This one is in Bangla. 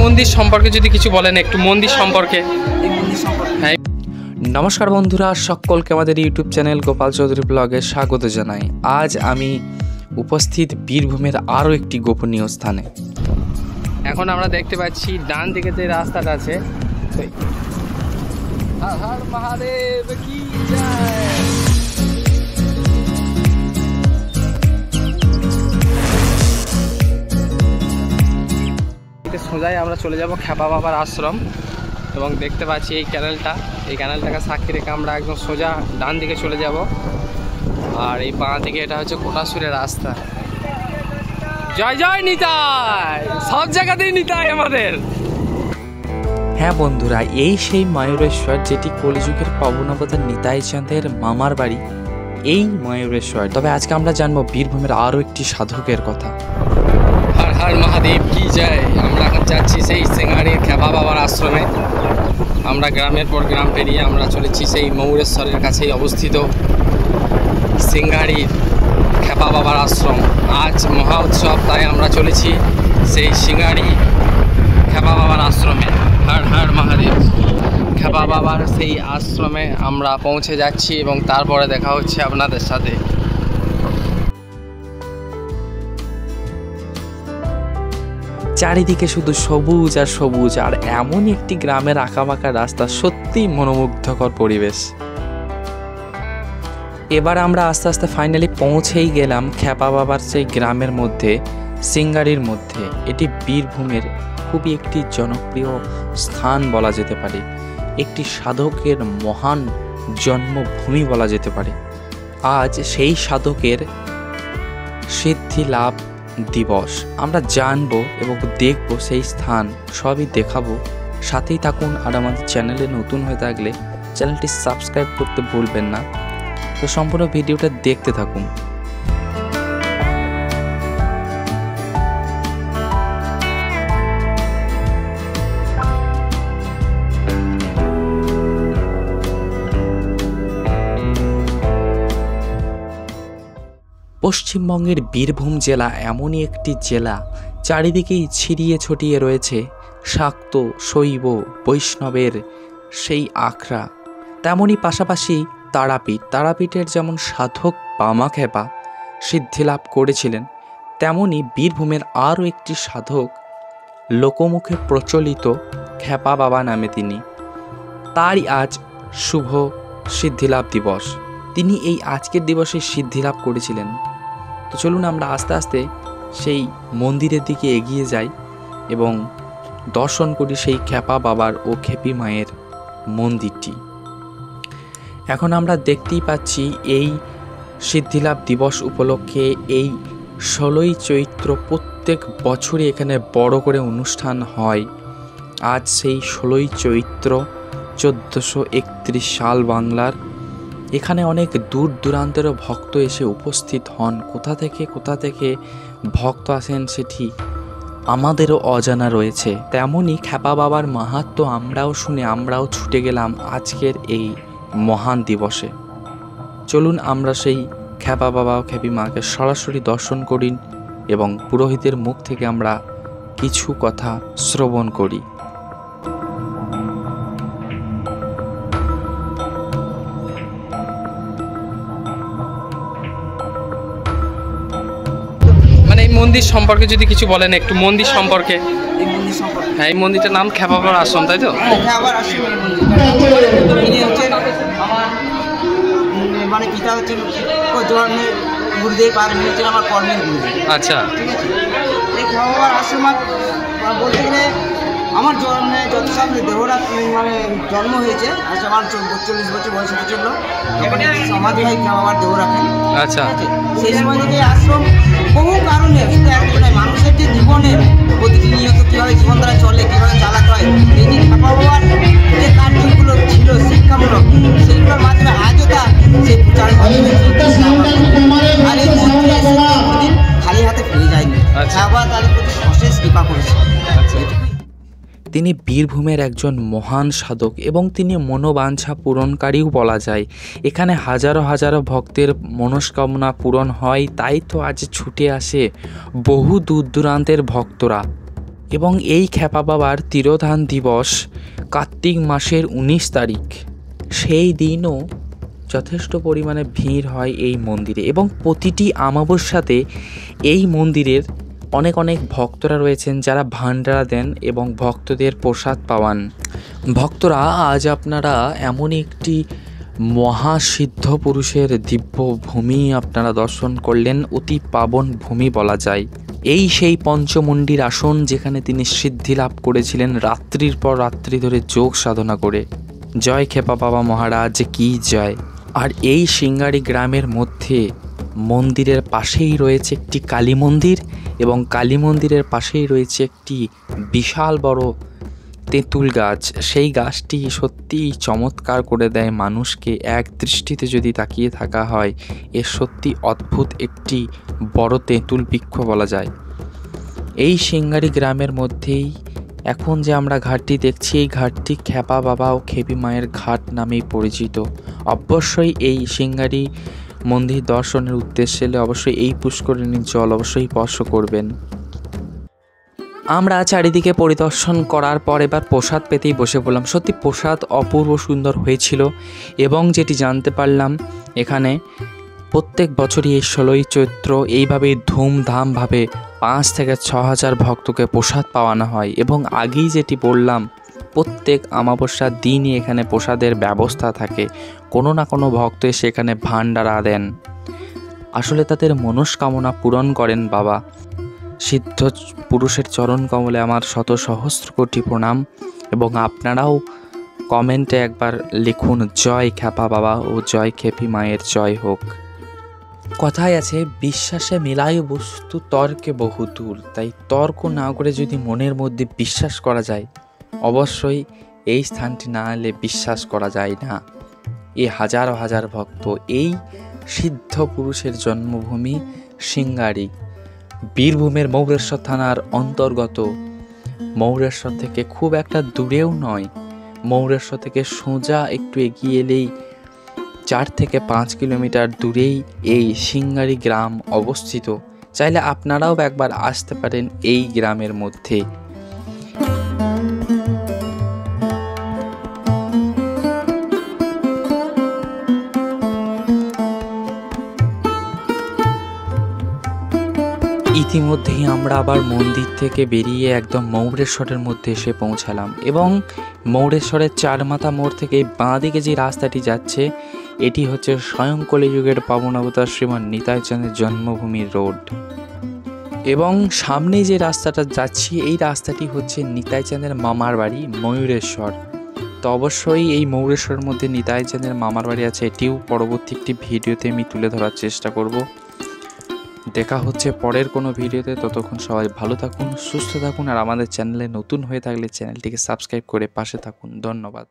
মন্দির সম্পর্কে যদি কিছু বলেন একটু মন্দির সম্পর্কে। হ্যাঁ, নমস্কার বন্ধুরা, সকলকে আমাদের ইউটিউব চ্যানেল গোপাল চৌধুরী ব্লগে স্বাগত জানাই। আজ আমি উপস্থিত বীরভূমের আরও একটি গোপনীয় স্থানে। এখন আমরা দেখতে পাচ্ছি ডান দিকে যে রাস্তাটা আছে, হর হর মহাদেব কি জয়। সোজাই আমরা চলে যাব খ্যাপা বাবার আশ্রম এবং দেখতে পাচ্ছি এই ক্যানেলটাকে সাক্ষী রেখে আমরা একদম সোজা ডান দিকে চলে যাব। আর এই বাঁ দিকে এটা হচ্ছে কোটাসুরের রাস্তা। জয় জয় নিতাই, সব জায়গাতেই নিতাই আমাদের। হ্যাঁ বন্ধুরা, এই সেই ময়ূরেশ্বর যেটি কলিযুগের পবনাবতার নিতাই চাঁদের মামার বাড়ি, এই ময়ূরেশ্বর। তবে আজকে আমরা জানবো বীরভূমের আরও একটি সাধকের কথা। হর হর মহাদেব কি জয়। আমরা এখন যাচ্ছি সেই সিঙ্গাড়ির খ্যাপা বাবার আশ্রমে। আমরা গ্রামের পর গ্রাম পেরিয়ে আমরা চলেছি সেই ময়ূরেশ্বরের কাছেই অবস্থিত সিঙ্গাড়ির খ্যাপা বাবার আশ্রম। আজ মহা উৎসব, তাই আমরা চলেছি সেই সিঙ্গাড়ি খ্যাপা বাবার আশ্রমে। হর হর মহাদেব। খ্যাপা বাবার সেই আশ্রমে আমরা পৌঁছে যাচ্ছি এবং তারপরে দেখা হচ্ছে আপনাদের সাথে। চারিদিকে শুধু সবুজ আর সবুজ, আর এমন একটি গ্রামের আঁকাবাঁকা রাস্তা, সত্যি মনোমুগ্ধকর পরিবেশ। এবার আমরা আস্তে আস্তে ফাইনালি পৌঁছেই গেলাম খ্যাপা বাবার সেই গ্রামের মধ্যে, সিঙ্গাড়ির মধ্যে। এটি বীরভূমের খুবই একটি জনপ্রিয় স্থান বলা যেতে পারে, একটি সাধকের মহান জন্মভূমি বলা যেতে পারে। আজ সেই সাধকের সিদ্ধি লাভ দিবস। আমরা জানবো এবং দেখবো সেই স্থান, সবই দেখাবো। সাথেই থাকুন, আর আমাদের চ্যানেলে নতুন হয়ে থাকলে চ্যানেলটি সাবস্ক্রাইব করতে ভুলবেন না। তো সম্পূর্ণ ভিডিওটা দেখতে থাকুন। পশ্চিমবঙ্গের বীরভূম জেলা এমনই একটি জেলা, চারিদিকেই ছিড়িয়ে ছড়িয়ে রয়েছে শাক্ত, শৈব, বৈষ্ণবের সেই আখড়া। তেমনই পাশাপাশি তারাপীঠের যেমন সাধক বামাখ্যাপা সিদ্ধিলাভ করেছিলেন, তেমনি বীরভূমের আরও একটি সাধক, লোকমুখে প্রচলিত খ্যাপা বাবা নামে তিনি। তারই আজ শুভ সিদ্ধিলাভ দিবস। তিনি এই আজকের দিবসে সিদ্ধিলাভ করেছিলেন। তো চলুন আমরা আস্তে আস্তে সেই মন্দিরের দিকে এগিয়ে যাই এবং দর্শন করি সেই খ্যাপা বাবার ও খেপি মায়ের মন্দিরটি। এখন আমরা দেখতেই পাচ্ছি এই সিদ্ধিলাভ দিবস উপলক্ষে এই 16ই চৈত্র প্রত্যেক বছরই এখানে বড় করে অনুষ্ঠান হয়। আজ সেই 16ই চৈত্র 1431 সাল বাংলার। এখানে অনেক দূর দূরান্তেরও ভক্ত এসে উপস্থিত হন। কোথা থেকে ভক্ত আসেন সেটি আমাদেরও অজানা রয়েছে। তেমনই খ্যাপা বাবার মাহাত্ম্য আমরাও শুনে আমরাও ছুটে গেলাম আজকের এই মহান দিবসে। চলুন আমরা সেই খ্যাপা বাবা ও খেপি মাকে সরাসরি দর্শন করি এবং পুরোহিতের মুখ থেকে আমরা কিছু কথা শ্রবণ করি। মন্দির সম্পর্কে যদি কিছু বলেন একটু মন্দির সম্পর্কে। হ্যাঁ, এই মন্দিরটার নাম খ্যাপা বাবার আশ্রম, তাই তো? মানে পিতা হচ্ছেন গুরুদেব, আর হচ্ছেন আমার কর্মের গুরুদেব। আচ্ছা, এই খ্যাপা বাবার আশ্রম বলতে গেলে আমার যত সাল দেহরা মানে জন্ম হয়েছে, আচ্ছা আমার 40 বছর বয়স হয়েছিল যখন সমাধি হয় খ্যাপা বাবার দেহ রাখেন। আচ্ছা, সেই সময় থেকে আশ্রম বহু কারণে, শুধু একটাই নয়, মানুষের যে জীবনের প্রতিনিয়ত কীভাবে জীবনধারা চলে, কীভাবে চালাতে হয়, এই যে খ্যাপা বাবার যে কার্যগুলো ছিল শিক্ষামূলক, সেইগুলোর মাধ্যমে আজও তা সেই প্রচারের মাধ্যমে আর এই মন্দির খালি হাতে ফিরে যায়নি। খ্যাপা তাদের প্রতি অশেষ কৃপা করেছে। তিনি বীরভূমের একজন মহান সাধক এবং তিনি মনোবাঞ্ছা পূরণকারীও বলা যায়। এখানে হাজারো হাজারো ভক্তের মনস্কামনা পূরণ হয়, তাই তো আজ ছুটে আসে বহু দূর দূরান্তের ভক্তরা এবং এই খ্যাপা বাবার তিরোধান দিবস কার্তিক মাসের 19 তারিখ। সেই দিনও যথেষ্ট পরিমাণে ভিড় হয় এই মন্দিরে এবং প্রতিটি অমাবস্যাতে এই মন্দিরের অনেক অনেক ভক্তরা রয়েছেন যারা ভান্ডারা দেন এবং ভক্তদের প্রসাদ পাওয়ান। ভক্তরা আজ আপনারা এমন একটি মহাসিদ্ধ পুরুষের দিব্য ভূমি আপনারা দর্শন করলেন, অতি পাবন ভূমি বলা যায়। এই সেই পঞ্চমুণ্ডির আসন যেখানে তিনি সিদ্ধি লাভ করেছিলেন রাত্রির পর রাত্রি ধরে যোগ সাধনা করে। জয় খেপা বাবা মহারাজ কি জয়। আর এই সিঙ্গারি গ্রামের মধ্যে মন্দিরের পাশেই রয়েছে একটি কালী মন্দির এবং কালী মন্দিরের পাশেই রয়েছে একটি বিশাল বড় তেঁতুল গাছ। সেই গাছটি সত্যিই চমৎকার করে দেয় মানুষকে, এক দৃষ্টিতে যদি তাকিয়ে থাকা হয় এর সত্যি অদ্ভুত একটি বড় তেঁতুল বৃক্ষ বলা যায়। এই সিঙ্গারি গ্রামের মধ্যেই এখন যে আমরা ঘাটটি দেখছি এই ঘাটটি খ্যাপা বাবা ও খেপি মায়ের ঘাট নামেই পরিচিত। অবশ্যই এই সিঙ্গারি মন্দির দর্শনের উদ্দেশ্যে এলে অবশ্যই এই পুষ্করিণীর জল অবশ্যই স্পর্শ করবেন। আমরা চারিদিকে পরিদর্শন করার পর এবার প্রসাদ পেতেই বসে পড়লাম। সত্যি প্রসাদ অপূর্ব সুন্দর হয়েছিল এবং যেটি জানতে পারলাম এখানে প্রত্যেক বছরই এই 16ই চৈত্র এইভাবেই ধুমধামভাবে 5 থেকে 6 হাজার ভক্তকে প্রসাদ পাওয়ানো হয় এবং আগেই যেটি বললাম প্রত্যেক অমাবস্যার দিনই এখানে প্রসাদের ব্যবস্থা থাকে। কোনো না কোনো ভক্ত সেখানে ভান্ডারা দেন, আসলে তাদের মনস্কামনা পূরণ করেন বাবা। সিদ্ধ পুরুষের চরণ কমলে আমার শত সহস্র কোটি প্রণাম এবং আপনারাও কমেন্টে একবার লিখুন জয় খ্যাপা বাবা ও জয় খেপি মায়ের জয় হোক। কথায় আছে বিশ্বাসে মেলায় বস্তু তর্কে বহুদূর, তাই তর্ক না করে যদি মনের মধ্যে বিশ্বাস করা যায় অবশ্যই এই স্থানটি না এলে বিশ্বাস করা যায় না। এই হাজার হাজার ভক্ত এই সিদ্ধ পুরুষের জন্মভূমি সিঙ্গারি বীরভূমের মৌরেশ্বর থানার অন্তর্গত। মৌরেশ্বর থেকে খুব একটা দূরেও নয়, মৌরেশ্বর থেকে সোজা একটু এগিয়ে এলেই 4 থেকে 5 কিলোমিটার দূরেই এই সিঙ্গারি গ্রাম অবস্থিত। চাইলে আপনারাও একবার আসতে পারেন এই গ্রামের মধ্যে। ইতিমধ্যেই আমরা আবার মন্দির থেকে বেরিয়ে একদম মৌরেশ্বরের মধ্যে এসে পৌঁছালাম এবং মৌরেশ্বরের চারমাথা মোড় থেকে বাঁ দিকে যে রাস্তাটি যাচ্ছে এটি হচ্ছে স্বয়ং কলিযুগের পাবন অবতার শ্রীমান নিতাই চাঁদের জন্মভূমির রোড এবং সামনে যে রাস্তাটা যাচ্ছি এই রাস্তাটি হচ্ছে নিতাই চাঁদের মামার বাড়ি ময়ূরেশ্বর। তো অবশ্যই এই মৌরেশ্বরের মধ্যে নিতাই চাঁদের মামার বাড়ি আছে, এটিও পরবর্তী একটি ভিডিওতে আমি তুলে ধরার চেষ্টা করব। দেখা হচ্ছে পরের কোনো ভিডিওতে, ততক্ষণ সবাই ভালো থাকুন, সুস্থ থাকুন আর আমাদের চ্যানেলে নতুন হয়ে থাকলে চ্যানেলটিকে সাবস্ক্রাইব করে পাশে থাকুন। ধন্যবাদ।